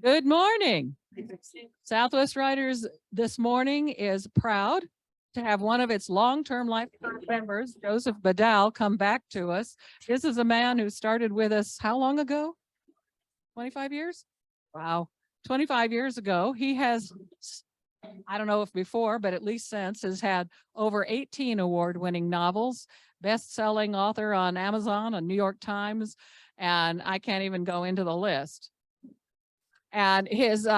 Good morning. Southwest Writers this morning is proud to have one of its long-term lifetime members, Joseph Badal, come back to us. This is a man who started with us how long ago? 25 years? Wow. 25 years ago. He has, I don't know if before, but at least since, has had over 18 award-winning novels, best-selling author on Amazon, on New York Times, and I can't even go into the list. And his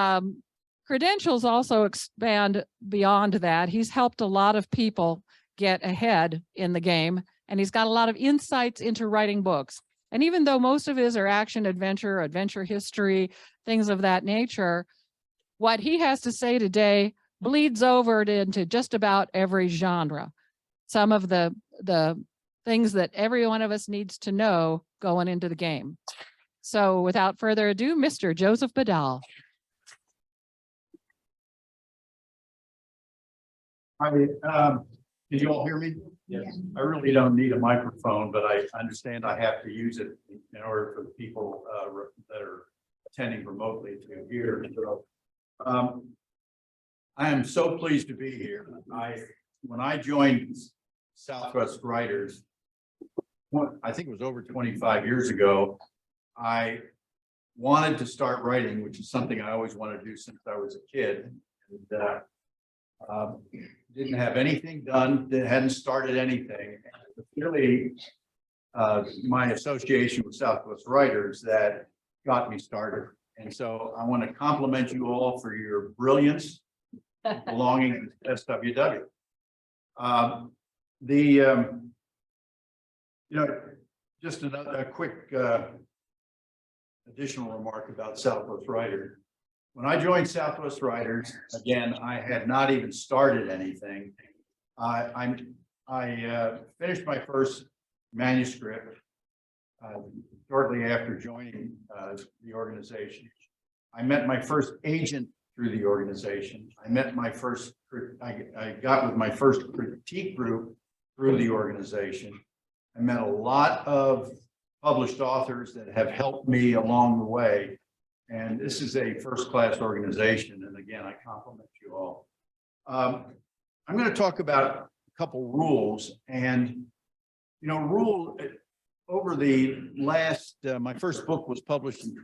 credentials also expand beyond that. He's helped a lot of people get ahead in the game, and he's got a lot of insights into writing books. And even though most of his are action, adventure history, things of that nature, what he has to say today bleeds over into just about every genre. Some of the things that every one of us needs to know going into the game. So without further ado, Mr. Joseph Badal. Hi, can you all hear me? Yes. I really don't need a microphone, but I understand I have to use it in order for the people that are attending remotely to hear. So, I am so pleased to be here. When I joined Southwest Writers, I think it was over 25 years ago, I wanted to start writing, which is something I always wanted to do since I was a kid. And, didn't have anything done, hadn't started anything. It's really my association with Southwest Writers that got me started. And so I want to compliment you all for your brilliance belonging to SWW. Just a quick additional remark about Southwest Writers. When I joined Southwest Writers, again, I had not even started anything. I finished my first manuscript shortly after joining the organization. I met my first agent through the organization. I got with my first critique group through the organization. I met a lot of published authors that have helped me along the way. And this is a first-class organization. And again, I compliment you all. I'm going to talk about a couple rules. And, over the last, my first book was published in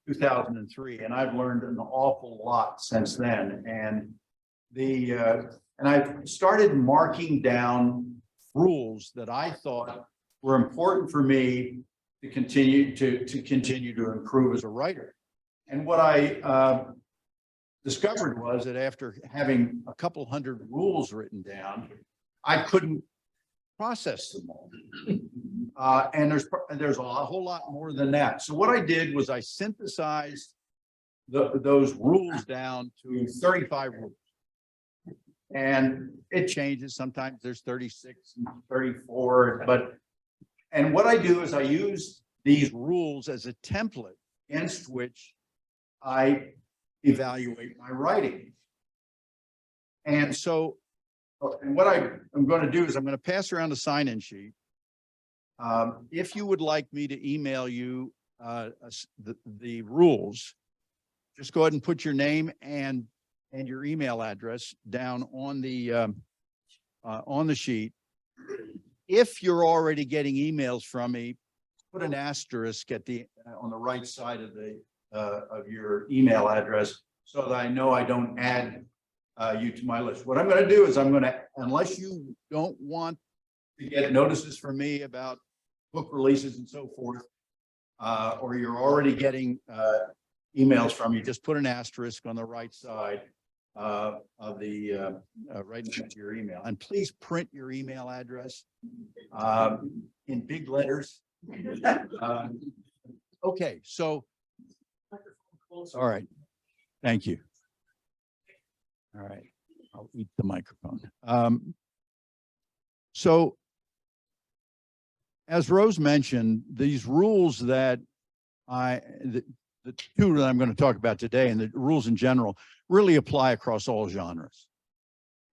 2003, and I've learned an awful lot since then. And I've started marking down rules that I thought were important for me to continue to improve as a writer. And what I discovered was that after having a couple hundred rules written down, I couldn't process them all. And there's a whole lot more than that. So what I did was I synthesized those rules down to 35 rules. And it changes. Sometimes there's 36 and 34, and what I do is I use these rules as a template against which I evaluate my writing. And so, what I'm going to do is I'm going to pass around a sign-in sheet. If you would like me to email you the rules, just go ahead and put your name and your email address down on the sheet. If you're already getting emails from me, put an asterisk at on the right side of your email address so that I know I don't add you to my list. What I'm going to do is unless you don't want to get notices from me about book releases and so forth, or you're already getting emails from me, just put an asterisk on the right side of the right next to your email. And please print your email address in big letters. Okay, so all right, thank you. All right, I'll eat the microphone. So as Rose mentioned, these rules that the two that I'm going to talk about today and the rules in general really apply across all genres.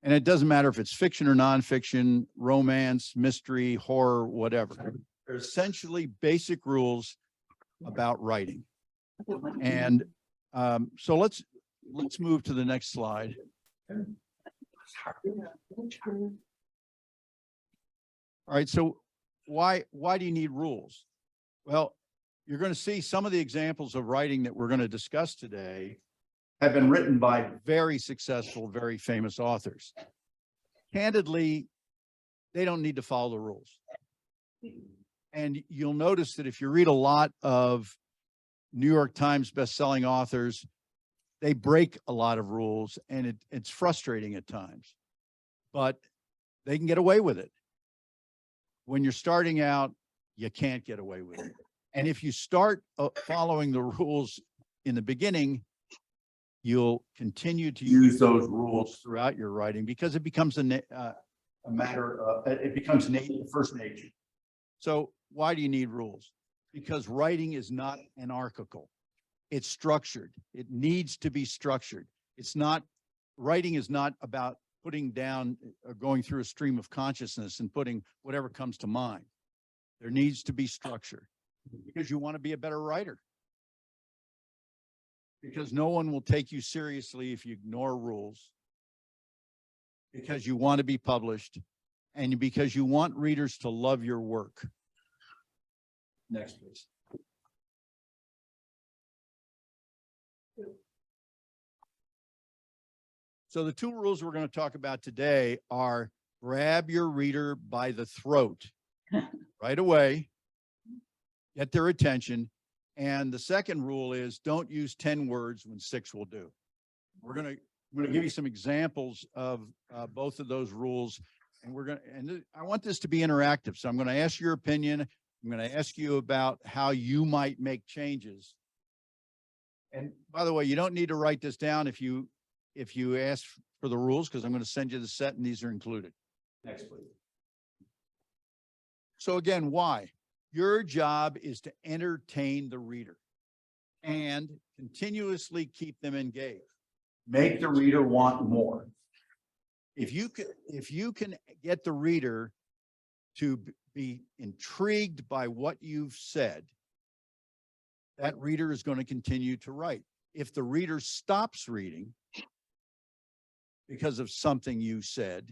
And it doesn't matter if it's fiction or nonfiction, romance, mystery, horror, whatever. They're essentially basic rules about writing. And So let's move to the next slide. All right, so why do you need rules? Well, you're going to see some of the examples of writing that we're going to discuss today have been written by very successful, very famous authors. Candidly, they don't need to follow the rules. And you'll notice that if you read a lot of New York Times bestselling authors, they break a lot of rules, and it's frustrating at times, but they can get away with it. When you're starting out, you can't get away with it. And if you start following the rules in the beginning, you'll continue to use those rules throughout your writing because it becomes a matter of, it becomes first nature. So why do you need rules? Because writing is not anarchical. It's structured. It needs to be structured. It's not, writing is not about putting down or going through a stream of consciousness and putting whatever comes to mind. There needs to be structure because you want to be a better writer. Because no one will take you seriously if you ignore rules. Because you want to be published and because you want readers to love your work. Next, please. So the two rules we're going to talk about today are grab your reader by the throat right away, get their attention. And the second rule is don't use 10 words when 6 will do. I'm going to give you some examples of both of those rules. And I want this to be interactive. So I'm going to ask your opinion. I'm going to ask you about how you might make changes. And by the way, you don't need to write this down if you ask for the rules, because I'm going to send you the set and these are included. Next, please. So again, why? Your job is to entertain the reader and continuously keep them engaged. Make the reader want more. If you can get the reader to be intrigued by what you've said, that reader is going to continue to write. If the reader stops reading because of something you said,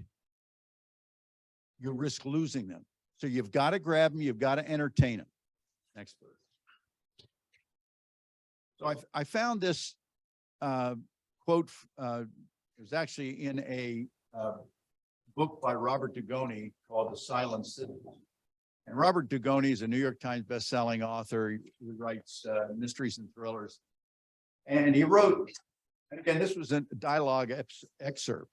you risk losing them. So you've got to grab them, you've got to entertain them. Next, please. So I found this quote, it was actually in a book by Robert Dugoni called The Silent Citizen. And Robert Dugoni is a New York Times bestselling author. He writes mysteries and thrillers. And he wrote, and again, this was a dialogue excerpt.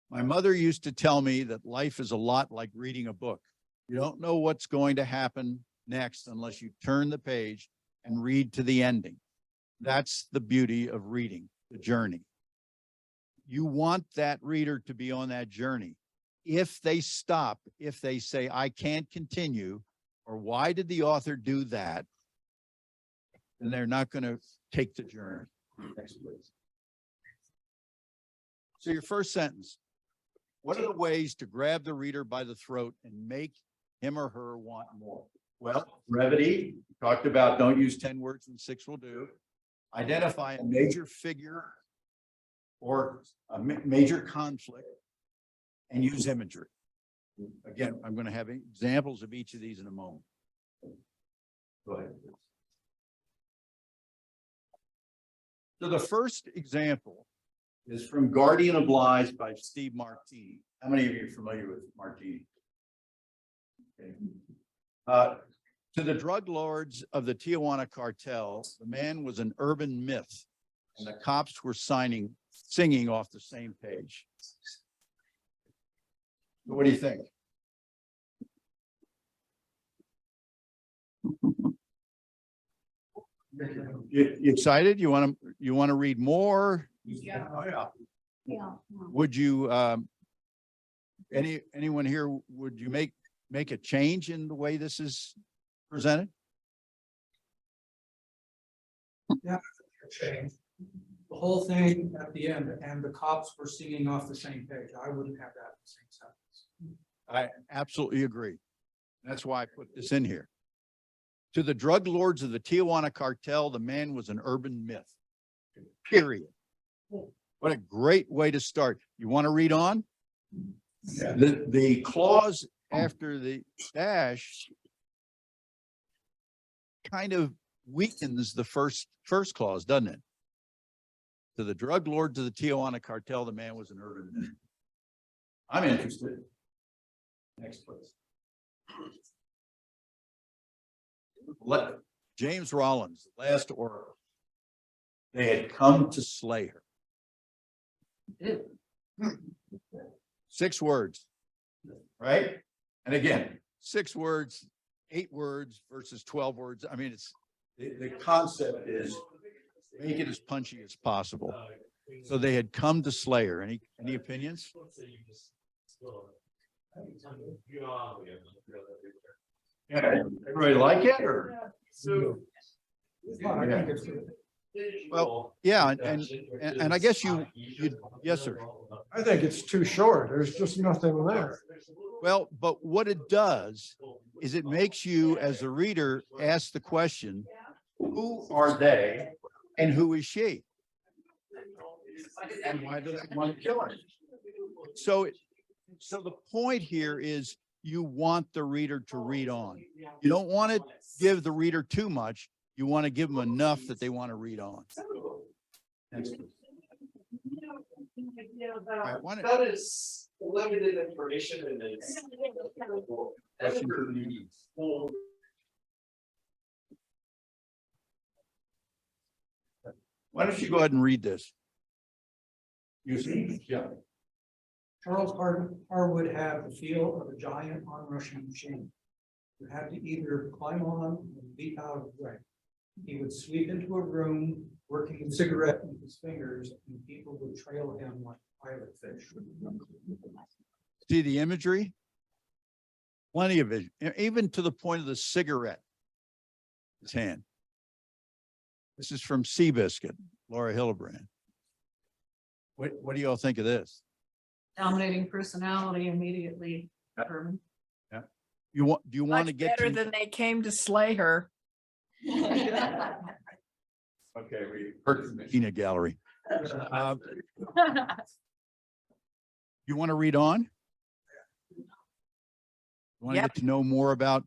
My mother used to tell me that life is a lot like reading a book. You don't know what's going to happen next unless you turn the page and read to the ending. That's the beauty of reading, the journey. You want that reader to be on that journey. If they stop, if they say, I can't continue, or why did the author do that, then they're not going to take the journey. Next, please. So your first sentence, what are the ways to grab the reader by the throat and make him or her want more? Well, brevity, talked about don't use 10 words and 6 will do. Identify a major figure or a major conflict and use imagery. Again, I'm going to have examples of each of these in a moment. Go ahead. So the first example is from Guardian of Lies by Steve Martini. How many of you are familiar with Martini? Okay. To the drug lords of the Tijuana cartel, the man was an urban myth, and the cops were singing off the same page. So what do you think? You excited? You want to read more? Yeah. Oh, yeah. Yeah. Would you anyone here, would you make a change in the way this is presented? Yeah, change. The whole thing at the end, and the cops were singing off the same page. I wouldn't have that in the same sentence. I absolutely agree. That's why I put this in here. To the drug lords of the Tijuana cartel, the man was an urban myth. Period. What a great way to start. You want to read on? The clause after the dash kind of weakens the first clause, doesn't it? To the drug lord, to the Tijuana cartel, the man was an urban myth. I'm interested. Next, please. James Rollins, the last oracle. They had come to slay her. 6 words, right? And again, 6 words, 8 words versus 12 words. I mean, it's the concept is make it as punchy as possible. So they had come to slay her. Any opinions? Yeah, everybody like it or? Well, yeah, and I guess you, yes, sir. I think it's too short. There's just nothing there. Well, but what it does is it makes you as a reader ask the question, who are they and who is she? And why do they want to kill her? So the point here is you want the reader to read on. You don't want to give the reader too much. You want to give them enough that they want to read on. Right, that is limited information and it's. Why don't you go ahead and read this? You see, yeah. Charles Harwood had the feel of a giant onrushing machine. You had to either climb on or leap out of the way. He would sweep into a room, working a cigarette with his fingers, and people would trail him like pilot fish. See the imagery? Plenty of it, even to the point of the cigarette. His hand. This is from Seabiscuit, Laura Hillebrand. What do you all think of this? Dominating personality immediately. Determined. Yeah. Do you want to Much get better to? than they came to slay her. Okay, we heard from the peanut gallery. You want to read on? You want to Yep. get to know more about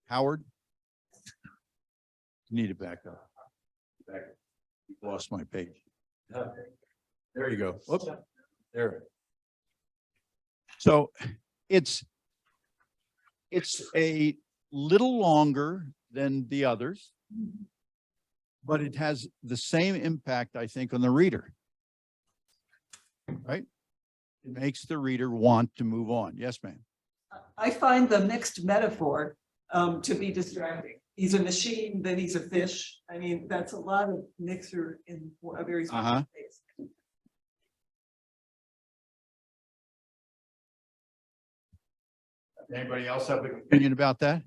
Howard? Need it back up. Lost my page. There you go. Whoops. There. So it's a little longer than the others, but it has the same impact, I think, on the reader. Right? It makes the reader want to move on. Yes, ma'am. I find the mixed metaphor to be distracting. He's a machine, then he's a fish. I mean, that's a lot of mixer in a very small space. Anybody else have an opinion about that?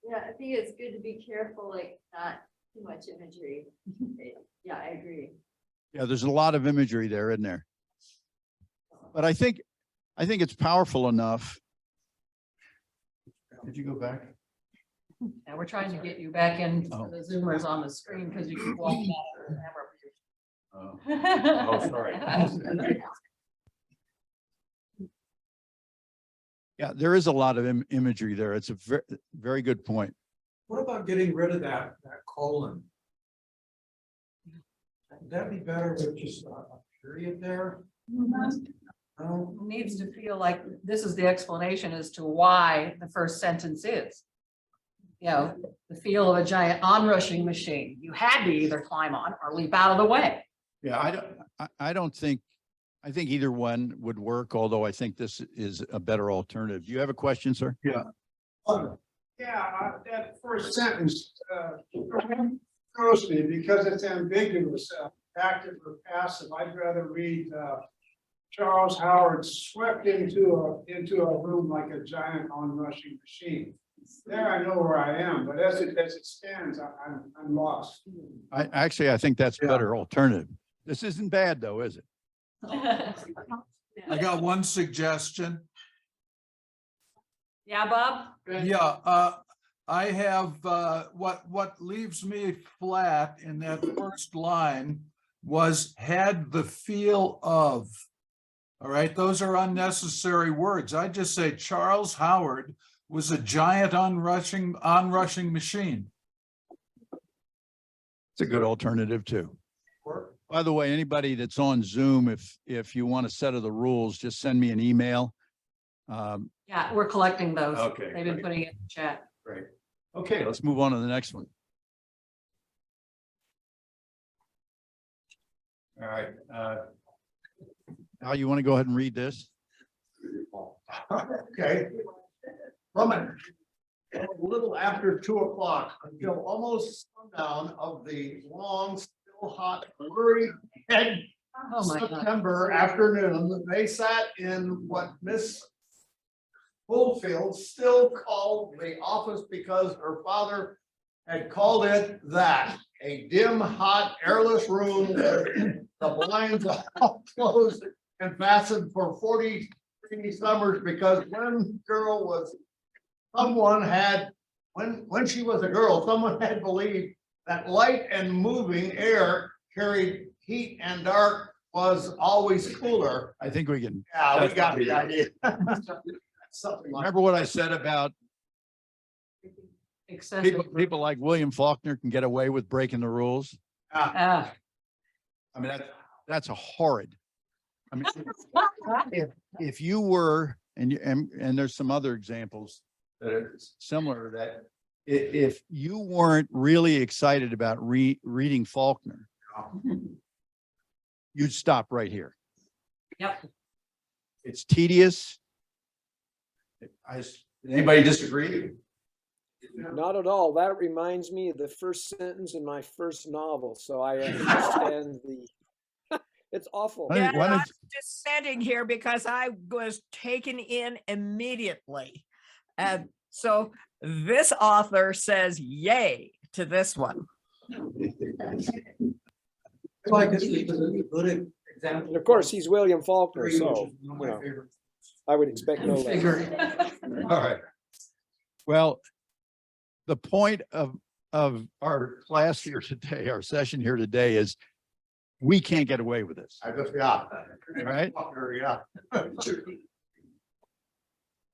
Yeah, I think it's good to be careful, like not too much imagery. Yeah, I agree. Yeah, there's a lot of imagery there, isn't there? But I think it's powerful enough. Did you go back? And we're trying to get you back in Oh. the Zoomers on the screen because you can walk out of the Oh, camera. sorry. Yeah, there is a lot of imagery there. It's a very good point. What about getting rid of that colon? Would that be better with just a period there? No? Needs to feel like this is the explanation as to why the first sentence is. You know, the feel of a giant onrushing machine. You had to either climb on or leap out of the way. Yeah, I think either one would work, although I think this is a better alternative. Do you have a question, sir? Yeah, that first sentence throws me because it's ambiguous, active or passive. I'd rather read Charles Howard swept into a room like a giant onrushing machine. There I know where I am, but as it stands, I'm lost. I think that's a better alternative. This isn't bad though, is it? I got one suggestion. Yeah, Bob? Yeah, I have, what leaves me flat in that first line was had the feel of. All right, those are unnecessary words. I just say Charles Howard was a giant onrushing machine. It's a good alternative too. By the way, anybody that's on Zoom, if you want a set of the rules, just send me an email. Yeah, we're collecting those. Okay, They've been great. putting it in the chat. Great. Okay, let's move on to the next one. All right. Al, you want to go ahead and read this? Okay. From a little after 2 o'clock until almost sundown of the long, still hot, blurry head Oh my God. September afternoon, they sat in what Miss Bullfield still called the office because her father had called it that, a dim, hot, airless room, with the blinds all closed and fastened for 40 summers, because when she was a girl, someone had believed that light and moving air carried heat and dark was always cooler. I think we can. Yeah, we got the idea. Something like. Remember what I said about Excessive. people like William Faulkner can get away with breaking the rules? Ah. I mean, that's a horrid. I mean, if you were, and there's some other examples that are similar, that if you weren't really excited about reading Faulkner, you'd stop right here. Yep. It's tedious. Anybody disagree? Not at all. That reminds me of the first sentence in my first novel, so I understand the, it's awful. Why Yeah, don't- why don't- I'm just sitting here because I was taken in immediately. And so this author says yay to this one. Like this is a good example. And of course, he's William Faulkner, Which is so, one of my you know, favorites. I would expect no less. Figured. All right. Well, the point of our class here today, our session here today is we can't get away with this. Yeah. Right? Yeah.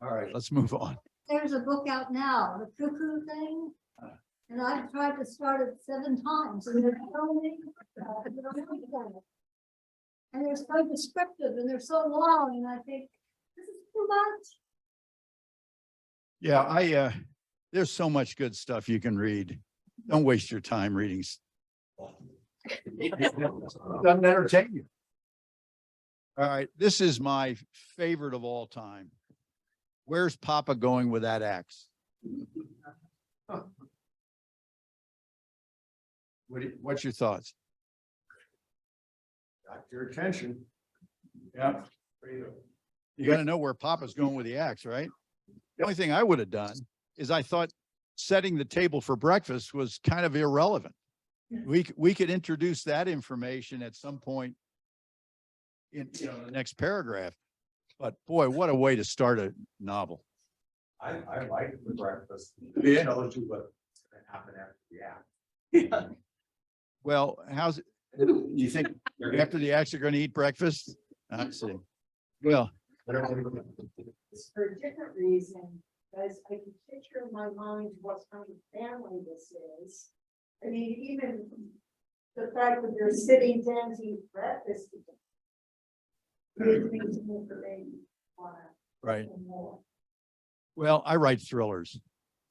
All right, let's move on. There's a book out now, The Cuckoo Thing. And I've tried to start it 7 times and there's so many. And they're so descriptive and they're so long and I think, this is too much. Yeah, there's so much good stuff you can read. Don't waste your time reading. Doesn't entertain you. All right, this is my favorite of all time. Where's Papa going with that axe? What's your thoughts? Got your attention. Yeah. You got to know where Papa's going with the axe, right? The only thing I would have done is I thought setting the table for breakfast was kind of irrelevant. We could introduce that information at some point in the next paragraph. But boy, what a way to start a novel. I like the breakfast. Yeah. Tells you what's gonna happen after the act. Well, how's it? You think after the axe you're going to eat breakfast? I see. Well, It's for a different reason, because I can picture in my mind what kind of family this is. I mean, even the fact that they're sitting down to eat breakfast together. Gives me some information on it. right. And more. Well, I write thrillers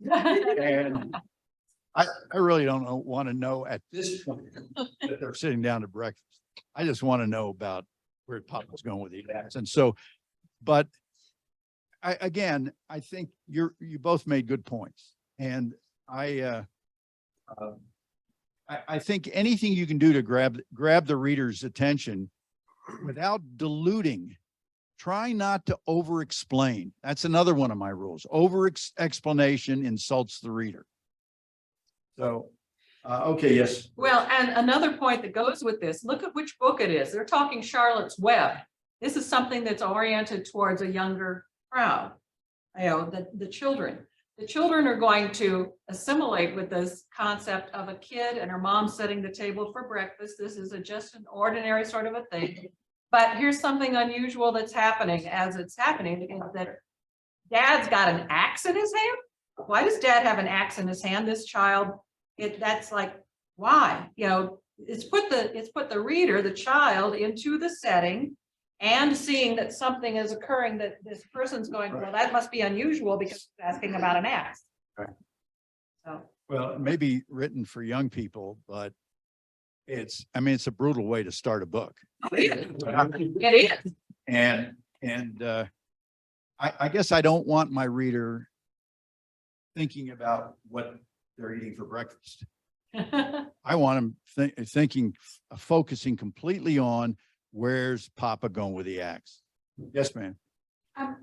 and I really don't want to know at this point that they're sitting down to breakfast. I just want to know about where Papa's going with the axe. And so, but I think you both made good points. And I think anything you can do to grab the reader's attention without diluting, try not to over explain. That's another one of my rules. Over explanation insults the reader. So, okay, yes. Well, and another point that goes with this, look at which book it is. They're talking Charlotte's Web. This is something that's oriented towards a younger crowd, the children. the children are going to assimilate with this concept of a kid and her mom setting the table for breakfast. This is just an ordinary sort of a thing. But here's something unusual that's happening as it's happening is that dad's got an axe in his hand. Why does dad have an axe in his hand? This child, that's like, why? You know, it's put the reader, the child, into the setting and seeing that something is occurring that this person's going, well, that must be unusual because he's asking about an axe. Right. So. Well, it may be written for young people, but it's a brutal way to start a book. It is. And I guess I don't want my reader thinking about what they're eating for breakfast. I want them focusing completely on where's Papa going with the axe. Yes, ma'am.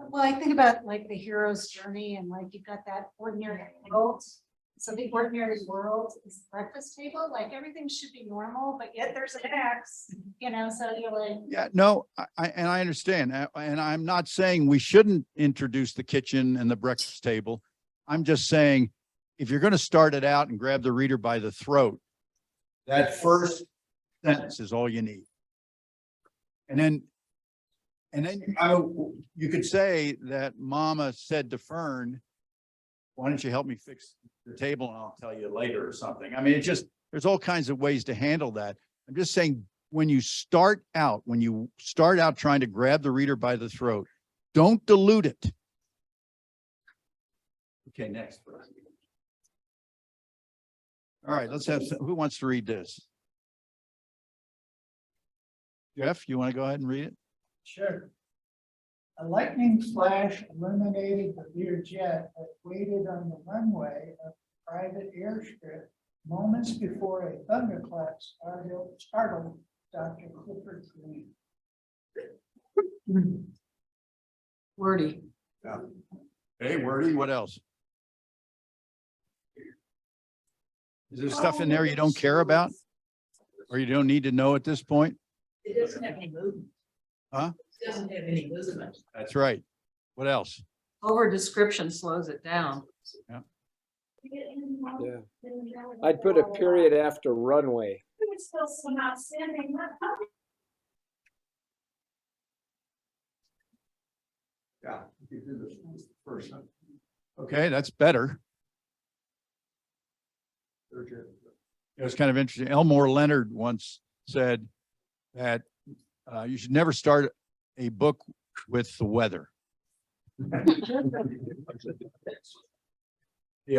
Well, I think about like the hero's journey and like you've got that ordinary world. So the ordinary world is the breakfast table, like everything should be normal, but yet there's an axe, you know, so you're like. Yeah, no, I understand. And I'm not saying we shouldn't introduce the kitchen and the breakfast table. I'm just saying, if you're going to start it out and grab the reader by the throat, that first sentence is all you need. And then you could say that Mama said to Fern, why don't you help me fix the table and I'll tell you later or something. I mean, there's all kinds of ways to handle that. I'm just saying, when you start out trying to grab the reader by the throat, don't dilute it. Okay, next. All right, let's have, who wants to read this? Jeff, you want to go ahead and read it? Sure. A lightning flash illuminated the Learjet that waited on the runway of a private airstrip moments before a thunderclap startled Dr. Clifford Green. Wordy. Yeah. Hey, wordy, what else? Is there stuff in there you don't care about? Or you don't need to know at this point? It doesn't have any movement. Huh? It doesn't have any movement. That's right. What else? Over description slows it down. Yeah. I'd put a period after runway. It's still some outstanding. Yeah. First. Okay, that's better. It was kind of interesting. Elmore Leonard once said that you should never start a book with the weather. He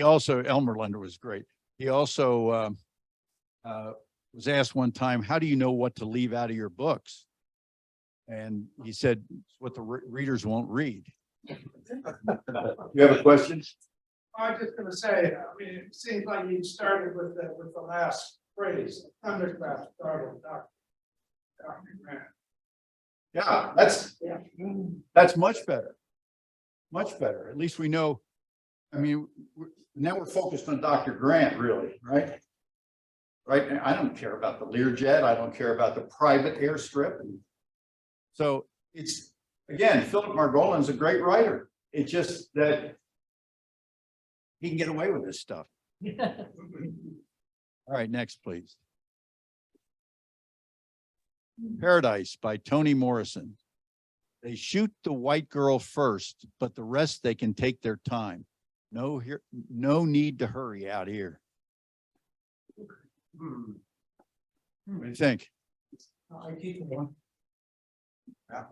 also, Elmer Leonard was great. He also was asked one time, how do you know what to leave out of your books? And he said, what the readers won't read. You have a question? I was just gonna say, I mean, it seems like you started with the last phrase, thunderclap startled Dr. Grant. Yeah, that's much better. Much better. At least we know. I mean, now we're focused on Dr. Grant, really, right? Right. I don't care about the Learjet. I don't care about the private airstrip. So it's, again, Philip Margolin's a great writer. It's just that he can get away with this stuff. All right, next, please. Paradise by Toni Morrison. They shoot the white girl first, but the rest they can take their time. No need to hurry out here. What do you think? I keep one. Yeah.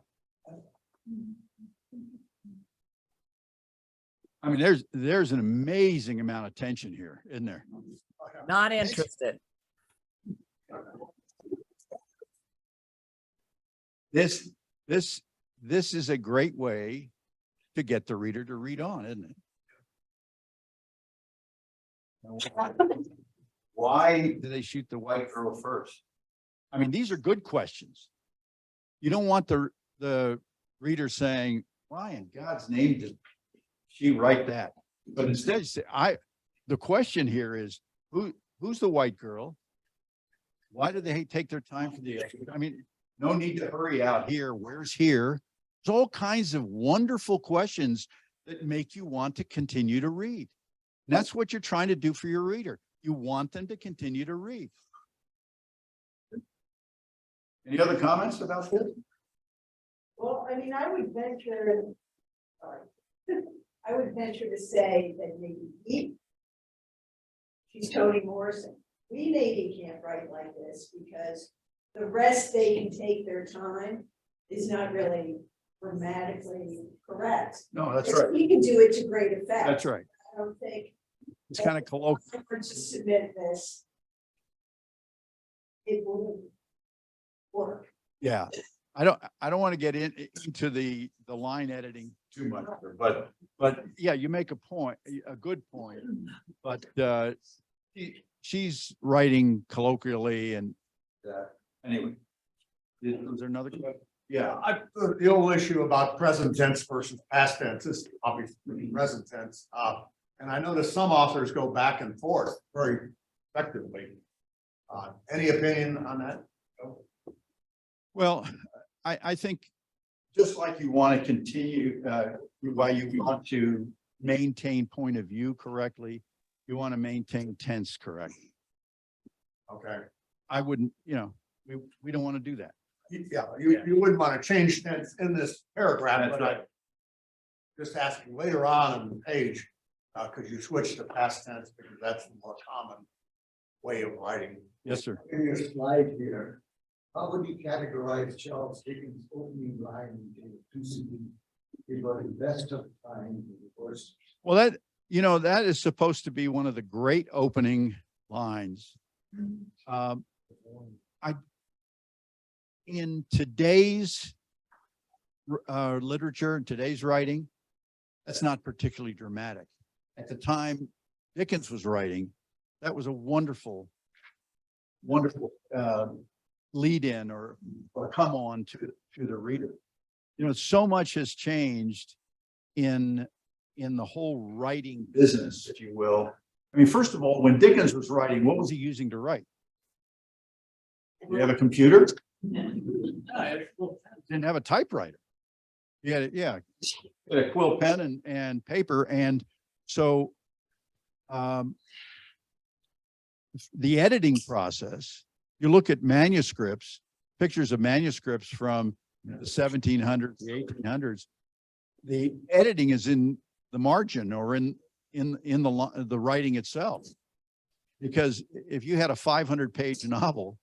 I mean, there's an amazing amount of tension here, isn't there? Not interested. This is a great way to get the reader to read on, isn't it? Why do they shoot the white girl first? I mean, these are good questions. You don't want the reader saying, why in God's name did she write that? But instead, say, the question here is, who's the white girl? Why do they take their time for the, I mean, no need to hurry out here. Where's here? There's all kinds of wonderful questions that make you want to continue to read. And that's what you're trying to do for your reader. You want them to continue to read. Any other comments about this? Well, I mean, I would venture, sorry, I would venture to say that maybe she's Toni Morrison. We maybe can't write like this because the rest they can take their time is not really grammatically correct. No, that's right. We can do it to great effect. That's right. I don't think. It's kind of colloquial. If I were to submit this, it wouldn't work. Yeah, I don't want to get into the line editing too much, but yeah, you make a point, a good point. But she's writing colloquially and anyway. Was there another question? Yeah, The old issue about present tense versus past tense is obviously present tense. And I notice some authors go back and forth very effectively. Any opinion on that? well, I think just like you want to continue, while you want to maintain point of view correctly, you want to maintain tense correctly. Okay. I wouldn't, we don't want to do that. Yeah, you wouldn't want to change tense in this paragraph, but I just asking later on in the page, could you switch to past tense because that's the more common way of writing. Yes, sir. In your slide here, how would you categorize Charles Dickens' opening line in two cities? It was the best of times and the worst. Well, that is supposed to be one of the great opening lines. In today's literature and today's writing, that's not particularly dramatic. At the time Dickens was writing, that was a wonderful lead in or come on to the reader. So much has changed in the whole writing business, if you will. I mean, first of all, when Dickens was writing, what was he using to write? Did he have a computer? Didn't have a typewriter. He had a quill pen and paper. And so the editing process, you look at manuscripts, pictures of manuscripts from the 1700s, the 1800s, the editing is in the margin or in the writing itself. Because if you had a 500-page novel,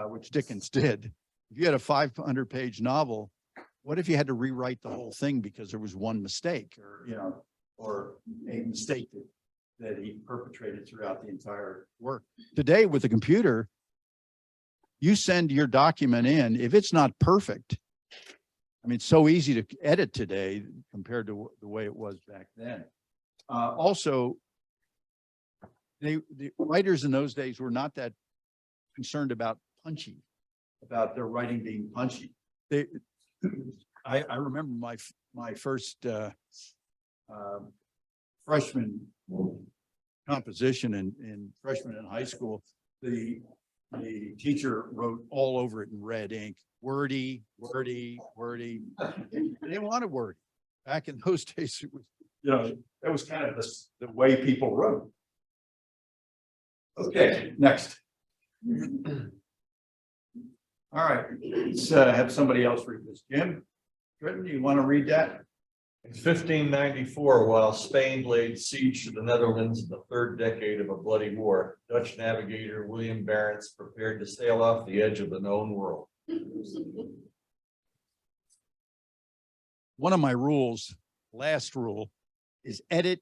which Dickens did, if you had a 500-page novel, what if you had to rewrite the whole thing because there was one mistake or a mistake that he perpetrated throughout the entire work? Today with the computer, you send your document in. If it's not perfect, I mean, it's so easy to edit today compared to the way it was back then. Also, the writers in those days were not that concerned about their writing being punchy. I remember my first freshman composition in freshman in high school. The teacher wrote all over it in red ink, wordy. They didn't want it wordy. Back in those days, it was, that was kind of the way people wrote. Okay, next. All right, let's have somebody else read this. Jim, Britton, do you want to read that? In 1594, while Spain laid siege to the Netherlands in the third decade of a bloody war, Dutch navigator William Barents prepared to sail off the edge of the known world. One of my rules, last rule, is edit.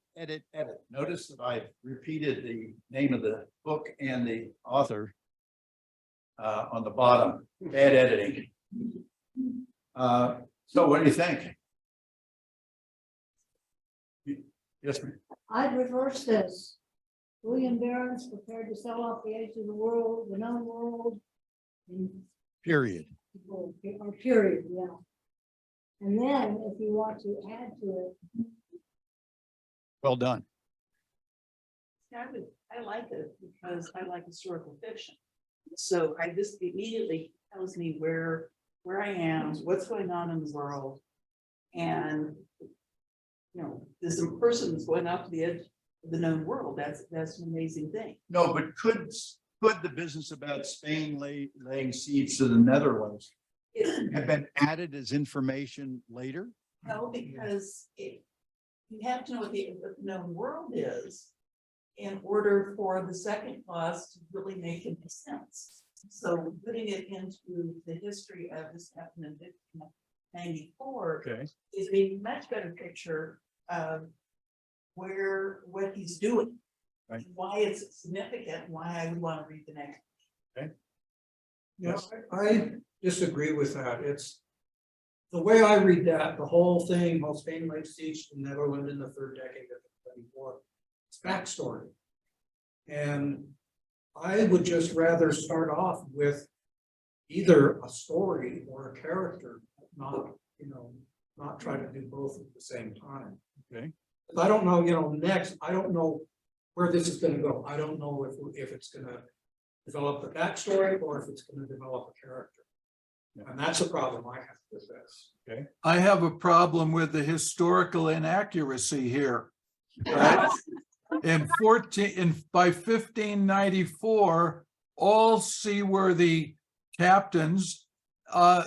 Notice that I repeated the name of the book and the author on the bottom. Bad editing. So what do you think? Yes, ma'am. I'd reverse this. William Barents prepared to sell off the edge of the world, the known world. Period. Or period, yeah. And then if you want to add to it. Well done. I like it because I like historical fiction. So this immediately tells me where I am, what's going on in the world. And you know, this person is going off to the edge of the known world. That's an amazing thing. No, but could the business about Spain laying siege to the Netherlands have been added as information later? No, because you have to know what the known world is in order for the second clause to really make any sense. So putting it into the history of this happened in 1594 Okay. is a much better picture of what he's doing. Right. Why it's significant, why I would want to read the next. Yeah, I disagree with that. It's the way I read that, the whole thing, how Spain laid siege to the Netherlands in the third decade of the Bloody War. It's backstory. And I would just rather start off with either a story or a character, not, not try to do both at the same time. Okay. I don't know, next, I don't know where this is gonna go. I don't know if it's gonna develop the backstory or if it's gonna develop a character. And that's a problem I have with this. Okay. I have a problem with the historical inaccuracy here. Right? By 1594, all seaworthy captains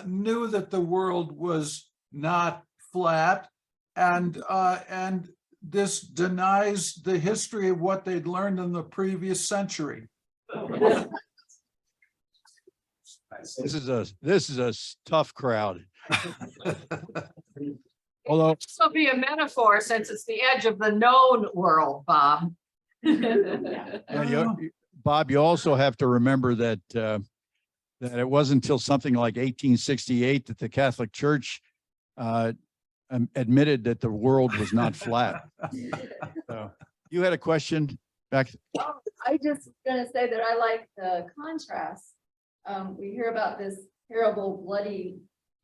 knew that the world was not flat, and this denies the history of what they'd learned in the previous century. This is a tough crowd. Although, This will be a metaphor since it's the edge of the known world, Bob. Bob, you also have to remember that that it wasn't until something like 1868 that the Catholic Church admitted that the world was not flat. So, you had a question back? I just gonna say that I like the contrast. We hear about this terrible, bloody,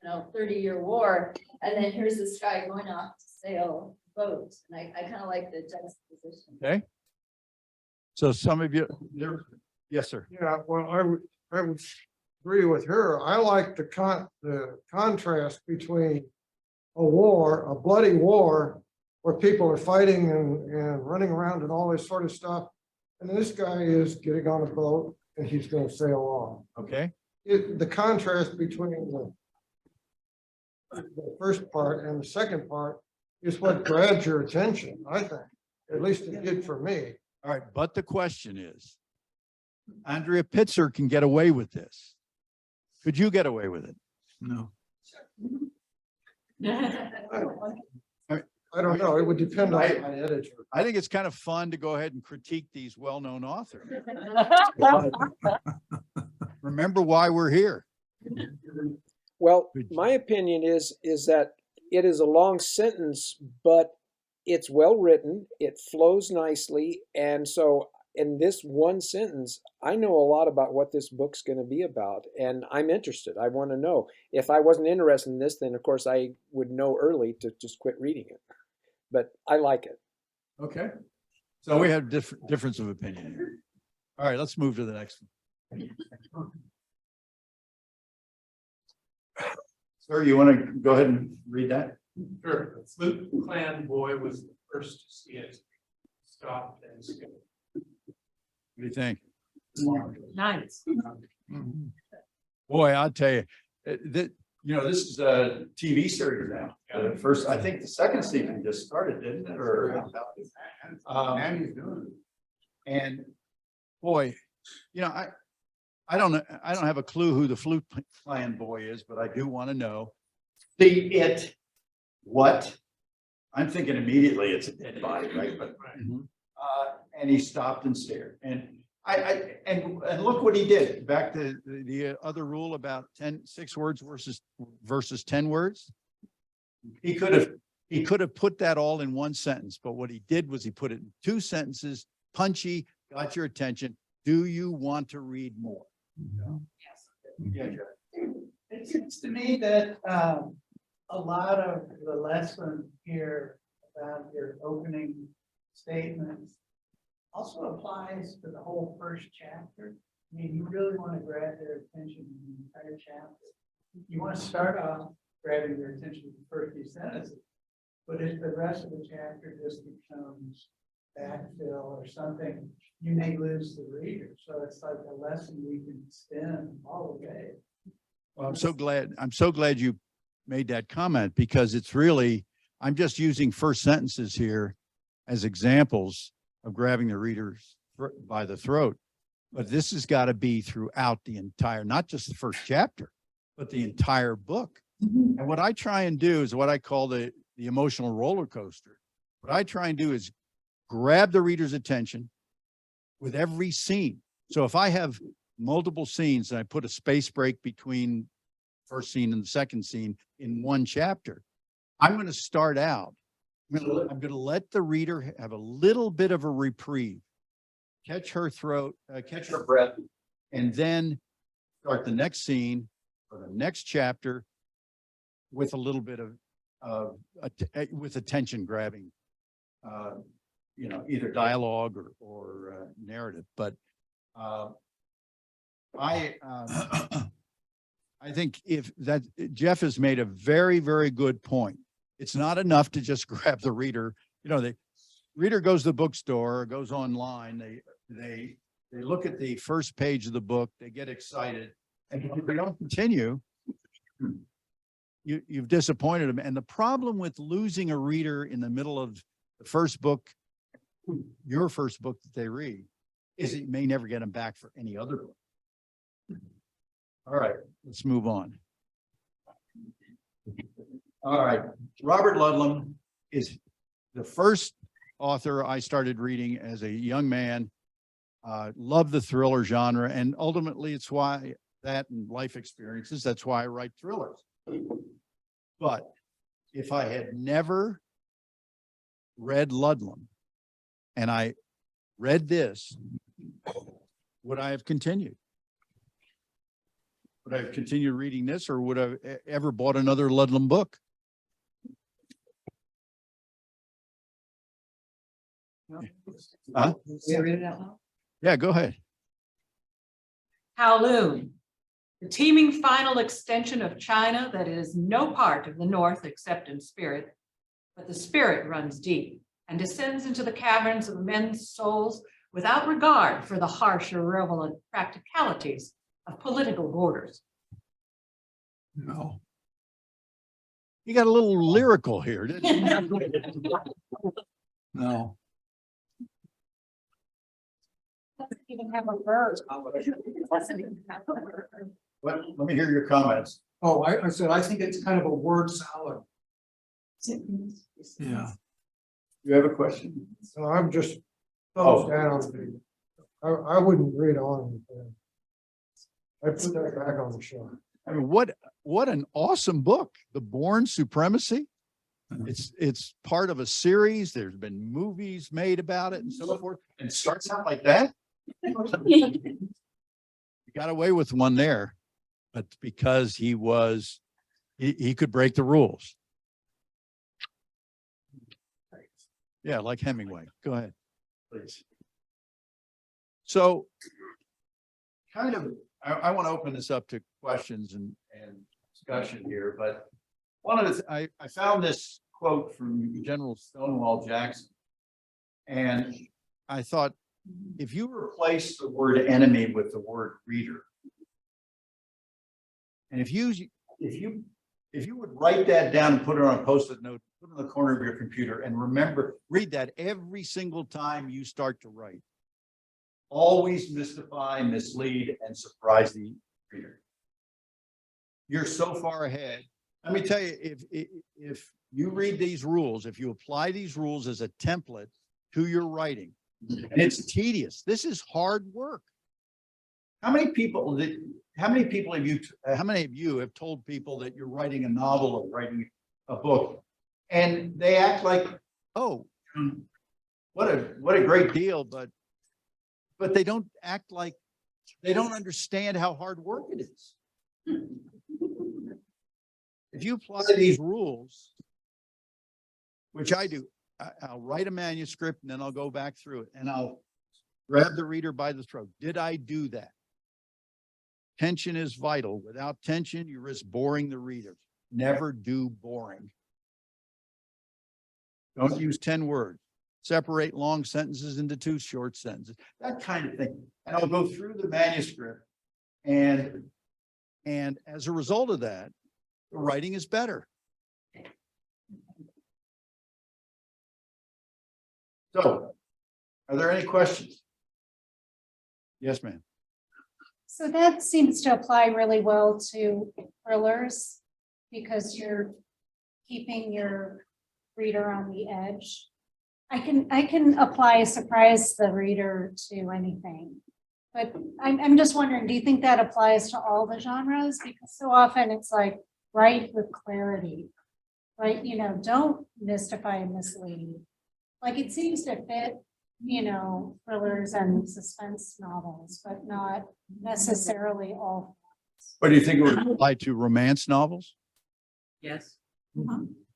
30-year war, and then here's this guy going off to sail boats, and I kind of like the juxtaposition. Okay. So some of you, yes, sir. Yeah, well, I would agree with her. I like the contrast between a bloody war where people are fighting and running around and all this sort of stuff. And this guy is getting on a boat and he's going to sail on. Okay. The contrast between the first part and the second part is what grabs your attention, I think. At least it did for me. All right. But the question is, Andrea Pitzer can get away with this. Could you get away with it? No. I don't know. It would depend on my editor. I think it's kind of fun to go ahead and critique these well-known authors. Remember why we're here. Well, my opinion is that it is a long sentence, but it's well written, it flows nicely, and so in this one sentence, I know a lot about what this book's going to be about, and I'm interested. I want to know. If I wasn't interested in this, then of course I would know early to just quit reading it. But I like it. Okay. So we have difference of opinion here. All right, let's move to the next one. Sir, you want to go ahead and read that? Sure. The flute clan boy was the first to see it. Stopped and skipped. What do you think? Nice. Boy, I'll tell you, that, this is a TV series now. The first, I think the second season just started, didn't it? Or, And he's doing it. and boy, I don't know. I don't have a clue who the flute clan boy is, but I do want to know. What? I'm thinking immediately it's a dead body, right? But and he stopped and stared, and and look what he did. Back to the other rule about 6 words versus 10 words. He could have put that all in one sentence, but what he did was he put it in 2 sentences, punchy, got your attention. Do you want to read more? Yes. Yeah, Jeff. It seems to me that a lot of the lesson here about your opening statements also applies to the whole first chapter. I mean, you really want to grab their attention in the entire chapter. You want to start off grabbing their attention in the first few sentences. But if the rest of the chapter just becomes backfill or something, you may lose the reader. So it's like a lesson we can extend all the way. Well, I'm so glad you made that comment, because it's really, I'm just using first sentences here as examples of grabbing the readers by the throat. But this has got to be throughout the entire, not just the first chapter, but the entire book. And what I try and do is what I call the emotional roller coaster. What I try and do is grab the reader's attention with every scene. So if I have multiple scenes and I put a space break between first scene and the second scene in one chapter, I'm going to start out. I'm going to let the reader have a little bit of a reprieve, catch her throat, catch her breath, and then start the next scene or the next chapter with a little bit of with attention grabbing, either dialogue or narrative. But I think if that Jeff has made a very, very good point. It's not enough to just grab the reader. The reader goes to the bookstore, goes online. They look at the first page of the book. They get excited, and if they don't continue, you've disappointed them. And the problem with losing a reader in the middle of the first book, your first book that they read, is that you may never get them back for any other book. All right, let's move on. All right, Robert Ludlum is the first author I started reading as a young man. Loved the thriller genre, and ultimately it's why that and life experiences, that's why I write thrillers. But if I had never read Ludlum and I read this, would I have continued? Would I have continued reading this, or would I have ever bought another Ludlum book? Huh? Yeah, go ahead. Kowloon, the teeming final extension of China that is no part of the North except in spirit, but the spirit runs deep and descends into the caverns of men's souls without regard for the harsh, irrelevant practicalities of political borders. No. You got a little lyrical here, didn't you? No. Doesn't even have a verse. Let me hear your comments. Oh, I said, I think it's kind of a word salad. Yeah. You have a question? So I'm just Oh. down. I wouldn't read on. I put that back on the shelf. I mean, what an awesome book, The Bourne Supremacy. It's part of a series. There's been movies made about it and so forth. And it starts out like that. You got away with one there, but because he could break the rules. Yeah, like Hemingway. Go ahead, please. So kind of, I want to open this up to questions and discussion here, but one of the, I found this quote from General Stonewall Jackson, and I thought, if you replace the word enemy with the word reader, and if you would write that down and put it on a post-it note, put it in the corner of your computer, and remember, read that every single time you start to write. Always mystify, mislead, and surprise the reader. You're so far ahead. Let me tell you, if you read these rules, if you apply these rules as a template to your writing, and it's tedious. This is hard work. How many of you have told people that you're writing a novel or writing a book, and they act like, oh, what a great deal, but they don't act like they don't understand how hard work it is. If you apply these rules, which I do, I'll write a manuscript and then I'll go back through it and I'll grab the reader by the throat. Did I do that? Tension is vital. Without tension, you risk boring the reader. Never do boring. Don't use 10 words. Separate long sentences into 2 short sentences, that kind of thing. And I'll go through the manuscript and as a result of that, the writing is better. So, are there any questions? Yes, ma'am. So that seems to apply really well to thrillers because you're keeping your reader on the edge. I can apply surprise the reader to anything. But I'm just wondering, do you think that applies to all the genres? Because so often it's like, write with clarity, right? You know, don't mystify and mislead. Like it seems to fit, you know, thrillers and suspense novels, but not necessarily all. What do you think it would apply to romance novels? Yes.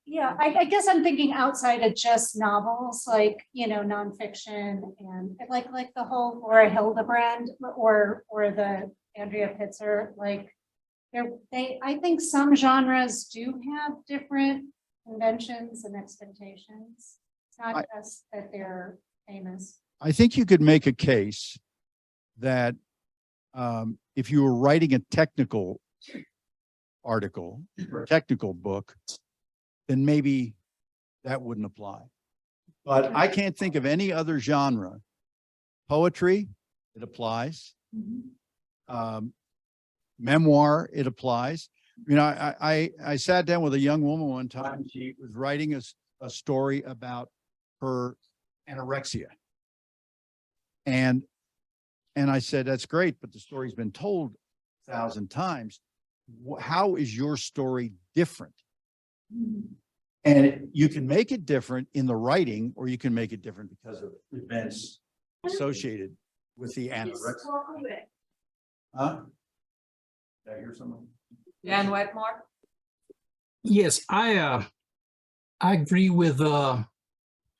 Yeah, I guess I'm thinking outside of just novels, like, you know, nonfiction and like the whole Laura Hildebrand or the Andrea Pitzer, like I think some genres do have different conventions and expectations. It's not just that they're famous. I think you could make a case that if you were writing a technical article or technical book, then maybe that wouldn't apply. But I can't think of any other genre. Poetry, it applies. Memoir, it applies. You know, I sat down with a young woman one time. She was writing a story about her anorexia. And I said, that's great, but the story's been told 1,000 times. How is your story different? And you can make it different in the writing, or you can make it different because of events associated with the anorexia. Huh? Did I hear someone? Dan Wetmore? Yes, I agree with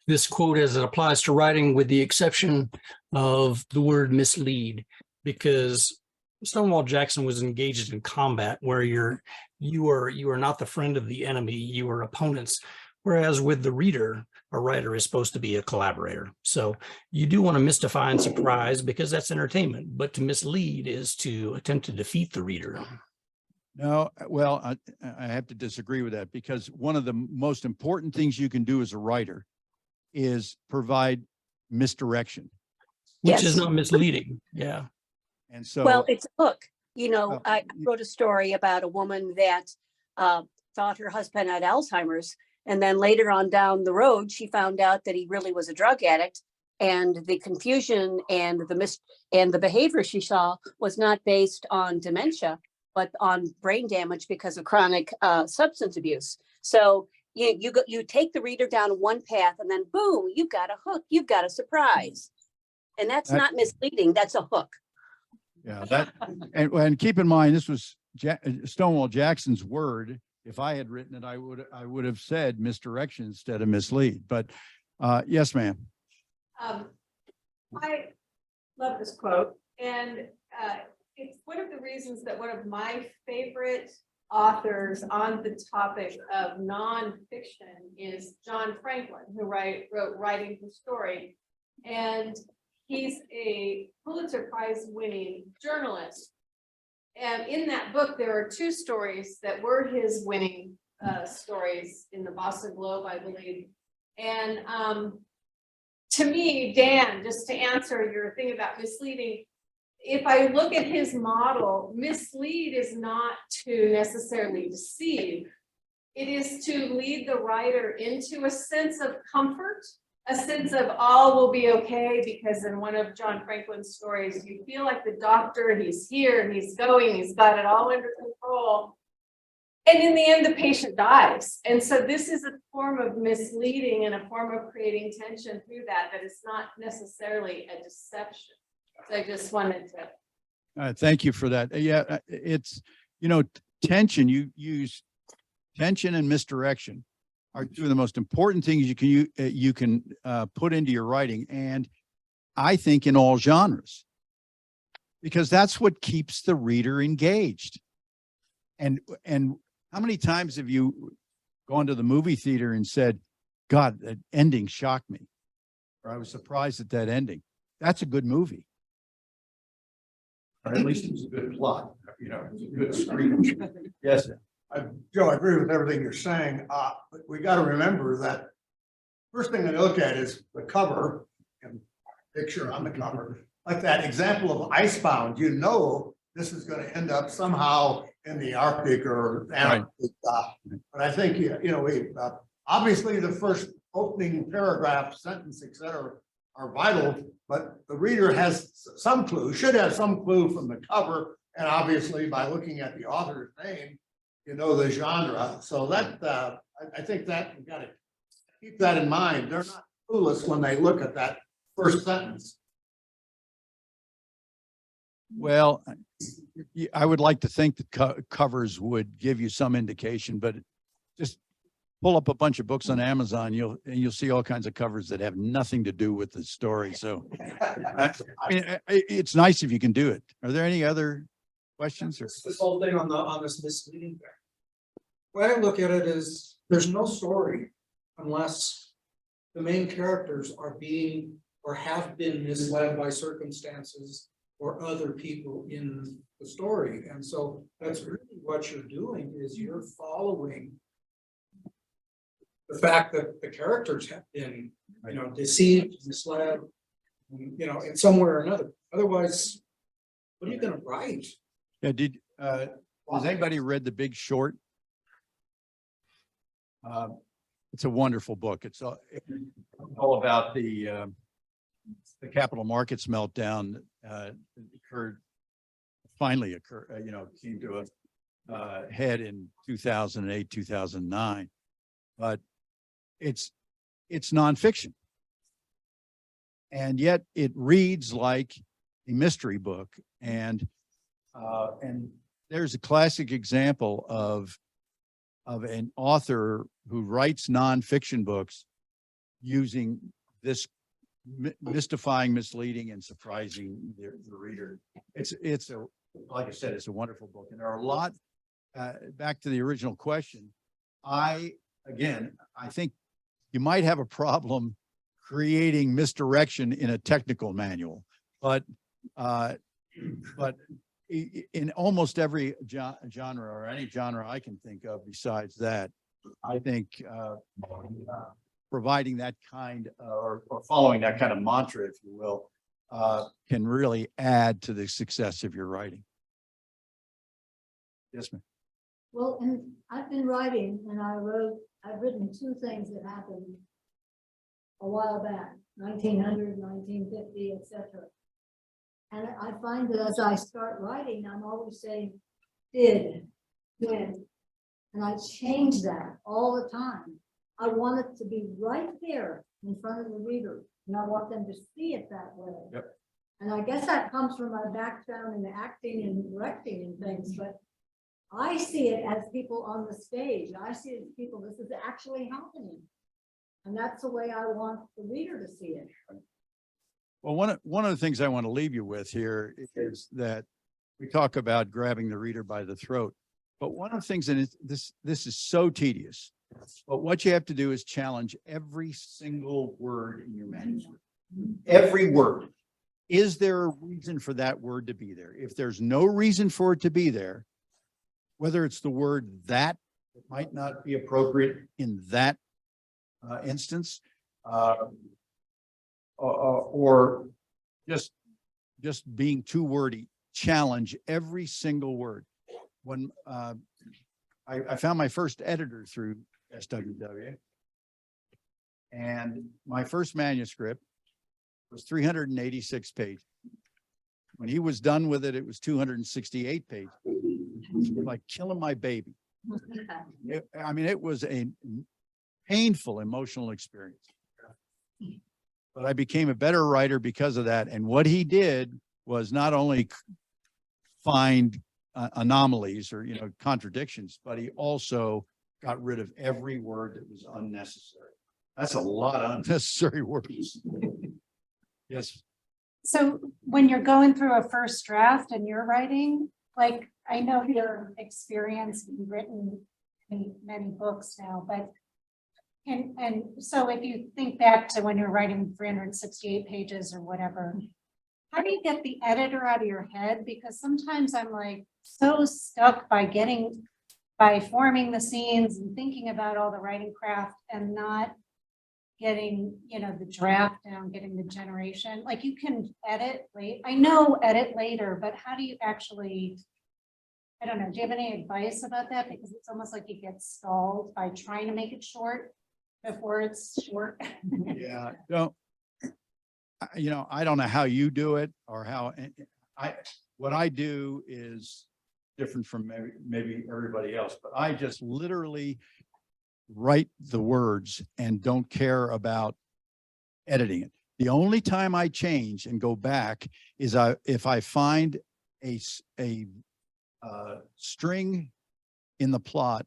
this quote as it applies to writing, with the exception of the word mislead, because Stonewall Jackson was engaged in combat where you are not the friend of the enemy, you are opponents. Whereas with the reader, a writer is supposed to be a collaborator. So you do want to mystify and surprise because that's entertainment, but to mislead is to attempt to defeat the reader. No, well, I have to disagree with that, because one of the most important things you can do as a writer is provide misdirection. Which is not misleading. Yeah. And so, well, it's a book. You know, I wrote a story about a woman that thought her husband had Alzheimer's. And then later on down the road, she found out that he really was a drug addict. And the confusion and the behavior she saw was not based on dementia, but on brain damage because of chronic substance abuse. So you take the reader down one path and then boom, you've got a hook, you've got a surprise. And that's not misleading, that's a hook. Yeah, that and keep in mind, this was Stonewall Jackson's word. If I had written it, I would have said misdirection instead of mislead. But yes, ma'am. I love this quote, and it's one of the reasons that one of my favorite authors on the topic of nonfiction is John Franklin, who wrote Writing for Story. And he's a Pulitzer Prize winning journalist. And in that book, there are 2 stories that were his winning stories in the Boston Globe, I believe. And to me, Dan, just to answer your thing about misleading, if I look at his model, mislead is not to necessarily deceive. It is to lead the writer into a sense of comfort, a sense of all will be okay, because in one of John Franklin's stories, you feel like the doctor, he's here, he's going, he's got it all under control. And in the end, the patient dies. And so this is a form of misleading and a form of creating tension through that is not necessarily a deception. So I just wanted to. Thank you for that. Yeah, it's, you know, tension, you use tension and misdirection are 2 of the most important things you can put into your writing. And I think in all genres, because that's what keeps the reader engaged. And how many times have you gone to the movie theater and said, God, that ending shocked me. Or I was surprised at that ending. That's a good movie. Or at least it was a good plot, you know, it was a good screen. Yes. Joe, I agree with everything you're saying. But we got to remember that first thing to look at is the cover and picture on the cover. Like that example of Icebound, you know, this is going to end up somehow in the Arctic or Antarctic. But I think, you know, we obviously the first opening paragraph, sentence, etc., are vital, but the reader has some clue, should have some clue from the cover, and obviously by looking at the author's name, you know the genre. So that I think that we got to keep that in mind. They're not clueless when they look at that first sentence. Well, I would like to think that covers would give you some indication, but just pull up a bunch of books on Amazon, you'll see all kinds of covers that have nothing to do with the story. So, I mean, it's nice if you can do it. Are there any other questions? Or This whole thing on this misleading thing. The way I look at it is there's no story unless the main characters are being or have been misled by circumstances or other people in the story. And so that's really what you're doing is you're following the fact that the characters have been, you know, deceived, misled, you know, in some way or another. Otherwise, what are you going to write? Yeah, has anybody read The Big Short? It's a wonderful book. It's all about the capital markets meltdown that finally occurred, you know, came to a head in 2008, 2009. But it's nonfiction. And yet it reads like a mystery book. And there's a classic example of an author who writes nonfiction books using this mystifying, misleading, and surprising the reader. It's a, like I said, it's a wonderful book. And there are a lot, back to the original question, I think you might have a problem creating misdirection in a technical manual, but in almost every genre or any genre I can think of besides that, I think providing that kind or following that kind of mantra, if you will, can really add to the success of your writing. Yes, ma'am. Well, and I've been writing and I've written two things that happened a while back, 1900, 1950, etc. And I find that as I start writing, I'm always saying, did, when, and I change that all the time. I want it to be right there in front of the reader, and I want them to see it that way. Yep. And I guess that comes from my background in acting and directing and things, but I see it as people on the stage. I see it as people, this is actually happening. And that's the way I want the reader to see it. Well, one of the things I want to leave you with here is that we talk about grabbing the reader by the throat, but one of the things, and this is so tedious, but what you have to do is challenge every single word in your manuscript. Every word. Is there a reason for that word to be there? If there's no reason for it to be there, whether it's the word that, it might not be appropriate in that instance, or just being too wordy, challenge every single word. When I found my first editor through SWW, and my first manuscript was 386 pages. When he was done with it, it was 268 pages. Like killing my baby. It was a painful emotional experience. But I became a better writer because of that. And what he did was not only find anomalies or, you know, contradictions, but he also got rid of every word that was unnecessary. That's a lot of unnecessary words. Yes. So when you're going through a first draft and you're writing, like, I know your experience, you've written many books now, but And so if you think back to when you're writing 368 pages or whatever, how do you get the editor out of your head? Because sometimes I'm like so stuck by forming the scenes and thinking about all the writing craft and not getting, the draft down, getting the generation. Like you can edit late. I know edit later, but how do you actually, I don't know, do you have any advice about that? Because it's almost like you get stalled by trying to make it short before it's short. Yeah, I don't know how you do it or what I do is different from maybe everybody else, but I just literally write the words and don't care about editing it. The only time I change and go back is if I find a string in the plot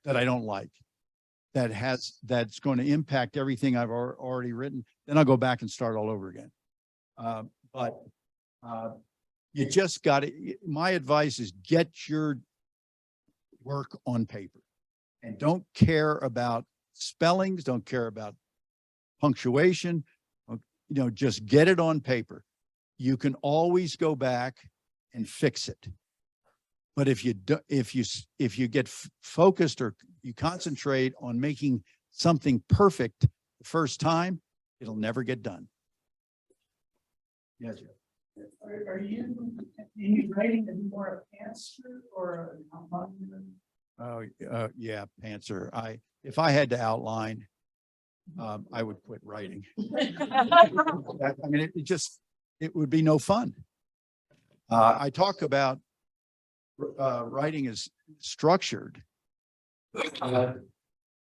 that I don't like, that's going to impact everything I've already written, then I'll go back and start all over again. But you just got to, my advice is get your work on paper and don't care about spellings, don't care about punctuation, just get it on paper. You can always go back and fix it. But if you get focused or you concentrate on making something perfect the first time, it'll never get done. Yes. Are you writing it more a pantser or a Oh, yeah, pantser. If I had to outline, I would quit writing. I mean, it would be no fun. I talk about writing is structured.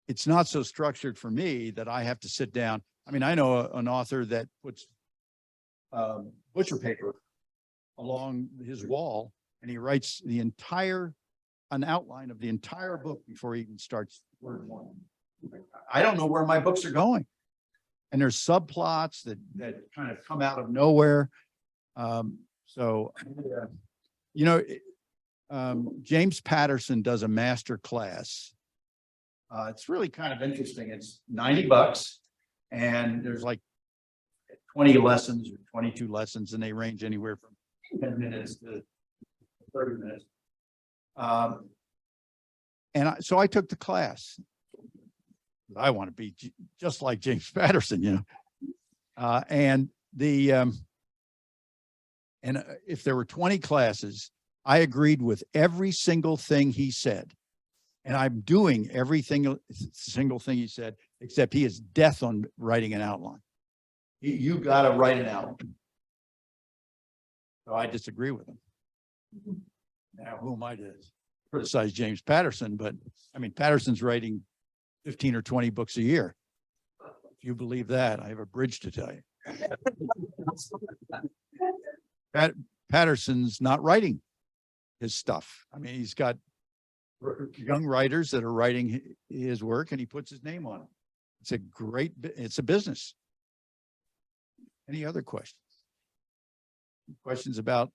It's not so structured for me that I have to sit down. I mean, I know an author that puts butcher paper along his wall and he writes an outline of the entire book before he even starts word one. I don't know where my books are going. And there's subplots that kind of come out of nowhere. James Patterson does a master class. It's really kind of interesting. It's $90 and there's like 20 lessons or 22 lessons and they range anywhere from 10 minutes to 30 minutes. So I took the class. I want to be just like James Patterson, and if there were 20 classes, I agreed with every single thing he said. And I'm doing every single thing he said, except he is death on writing an outline. You got to write an outline. So I disagree with him. Now, who am I to criticize James Patterson? But I mean, Patterson's writing 15 or 20 books a year. If you believe that, I have a bridge to tell you. Patterson's not writing his stuff. I mean, he's got young writers that are writing his work and he puts his name on it. It's a business. Any other questions? Questions about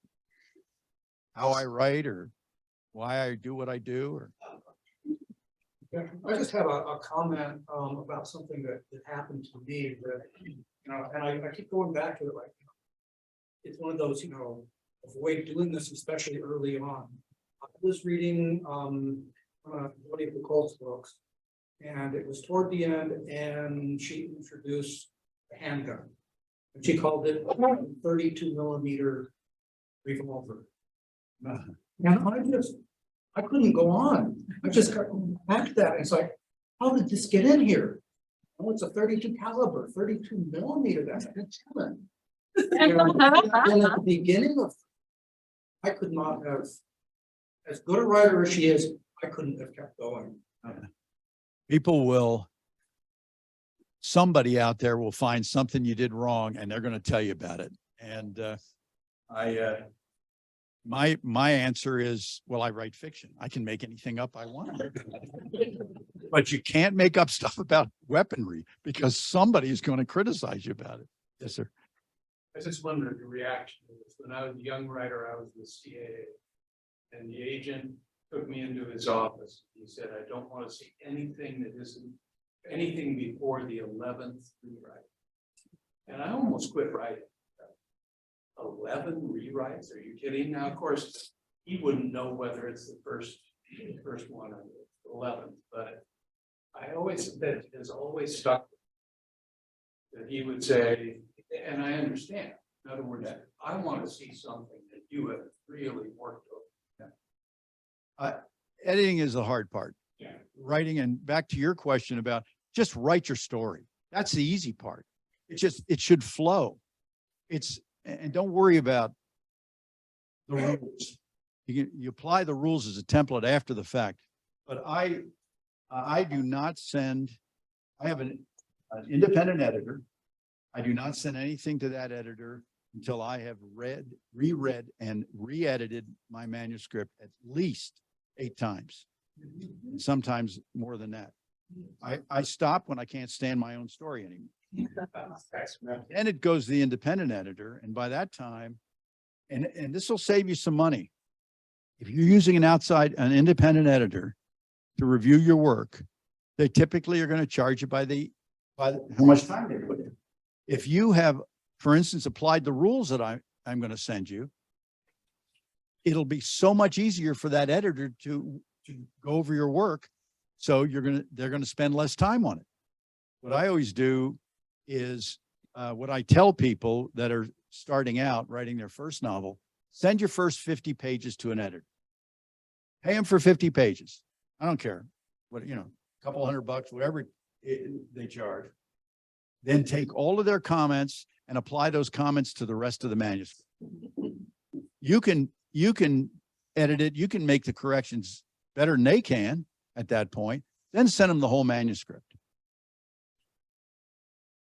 how I write or why I do what I do? Or Yeah, I just have a comment about something that happened to me that, and I keep going back to it, like, it's one of those, avoid doing this, especially early on. I was reading one of Nicole's books, and it was toward the end, and she introduced a handgun. And she called it a 32 millimeter revolver. And I couldn't go on. I just got back to that. It's like, how did this get in here? Oh, it's a 32 caliber, 32 millimeter. That's a good telling. And at the beginning of, I could not have, as good a writer as she is, I couldn't have kept going. Somebody out there will find something you did wrong and they're going to tell you about it. And my answer is, well, I write fiction. I can make anything up I want. But you can't make up stuff about weaponry because somebody is going to criticize you about it. Yes, sir. I just wondered your reaction to this. When I was a young writer, I was with CAA, and the agent took me into his office. He said, I don't want to see anything that isn't anything before the 11th rewrite. And I almost quit writing. 11 rewrites? Are you kidding? Now, of course, he wouldn't know whether it's the first one or the 11th, but that has always stuck. That he would say, and I understand. In other words, I want to see something that you have really worked on. Editing is the hard part. Yeah. Writing, and back to your question about just write your story. That's the easy part. It should flow. And don't worry about the rules. You apply the rules as a template after the fact. But I do not send, I have an independent editor. I do not send anything to that editor until I have reread and re-edited my manuscript at least 8 times. And sometimes more than that. I stop when I can't stand my own story anymore. Then it goes to the independent editor, and by that time, and this will save you some money. If you're using an independent editor to review your work, they typically are going to charge you by how much time they put in. If you have, for instance, applied the rules that I'm going to send you, it'll be so much easier for that editor to go over your work. So they're going to spend less time on it. What I always do is what I tell people that are starting out writing their first novel, send your first 50 pages to an editor. Pay them for 50 pages. I don't care what, a couple $100, whatever they charge. Then take all of their comments and apply those comments to the rest of the manuscript. You can edit it. You can make the corrections better than they can at that point. Then send them the whole manuscript.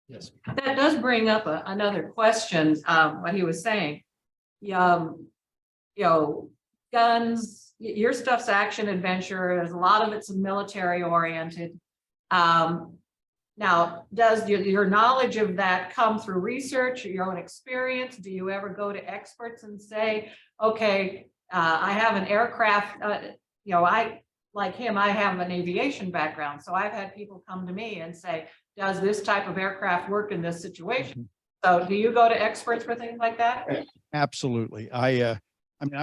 Yes. That does bring up another question, what he was saying. Guns, your stuff's action adventure, there's a lot of it's military oriented. Now, does your knowledge of that come through research or your own experience? Do you ever go to experts and say, okay, I have an aircraft, like him, I have an aviation background. So I've had people come to me and say, does this type of aircraft work in this situation? So do you go to experts for things like that? Absolutely. I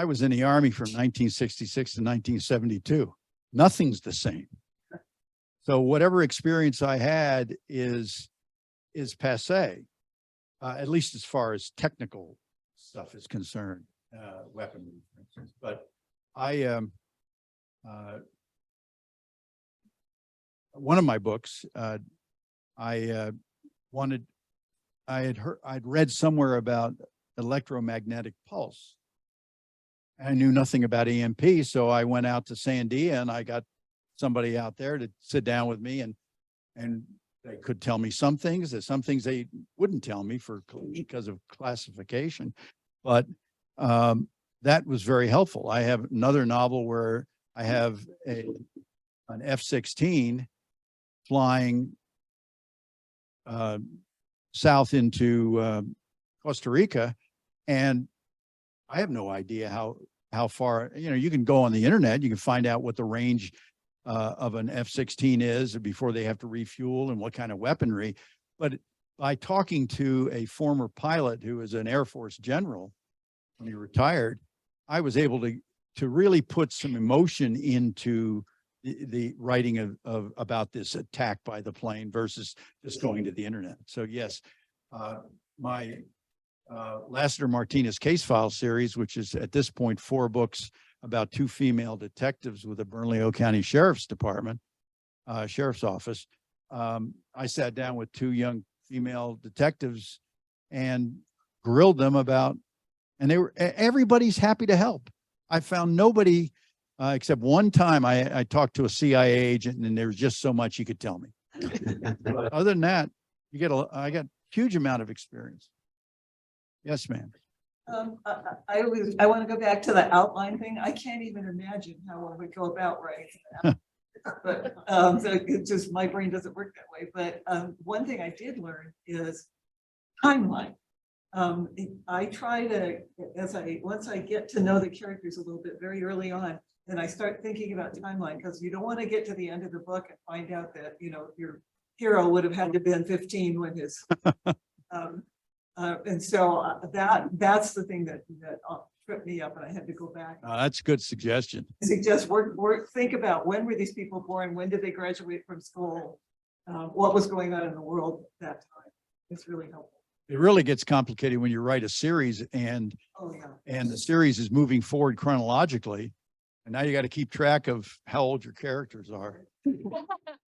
was in the Army from 1966 to 1972. Nothing's the same. So whatever experience I had is passé, at least as far as technical stuff is concerned, weaponry, for instance. But one of my books, I'd read somewhere about electromagnetic pulse. I knew nothing about EMP, so I went out to Sandia and I got somebody out there to sit down with me, and they could tell me some things. There's some things they wouldn't tell me because of classification, but that was very helpful. I have another novel where I have an F-16 flying south into Costa Rica, and I have no idea how far, you can go on the internet, you can find out what the range of an F-16 is before they have to refuel and what kind of weaponry. But by talking to a former pilot who was an Air Force general when he retired, I was able to really put some emotion into the writing about this attack by the plane versus just going to the internet. So yes, my Lassiter Martinez case file series, which is at this point 4 books about 2 female detectives with the Bernalillo County Sheriff's Department, Sheriff's Office. I sat down with 2 young female detectives and grilled them about, and everybody's happy to help. I found nobody, except one time I talked to a CIA agent and there was just so much he could tell me. But other than that, I got a huge amount of experience. Yes, ma'am. I want to go back to the outline thing. I can't even imagine how I would go about writing that. But so it just, my brain doesn't work that way. But one thing I did learn is timeline. I try to, once I get to know the characters a little bit very early on, then I start thinking about timeline, because you don't want to get to the end of the book and find out that, your hero would have had to been 15 when his, and so that's the thing that tripped me up, and I had to go back. That's a good suggestion. Suggest think about when were these people born? When did they graduate from school? What was going on in the world at that time? It's really helpful. It really gets complicated when you write a series and Oh, yeah. the series is moving forward chronologically. And now you got to keep track of how old your characters are.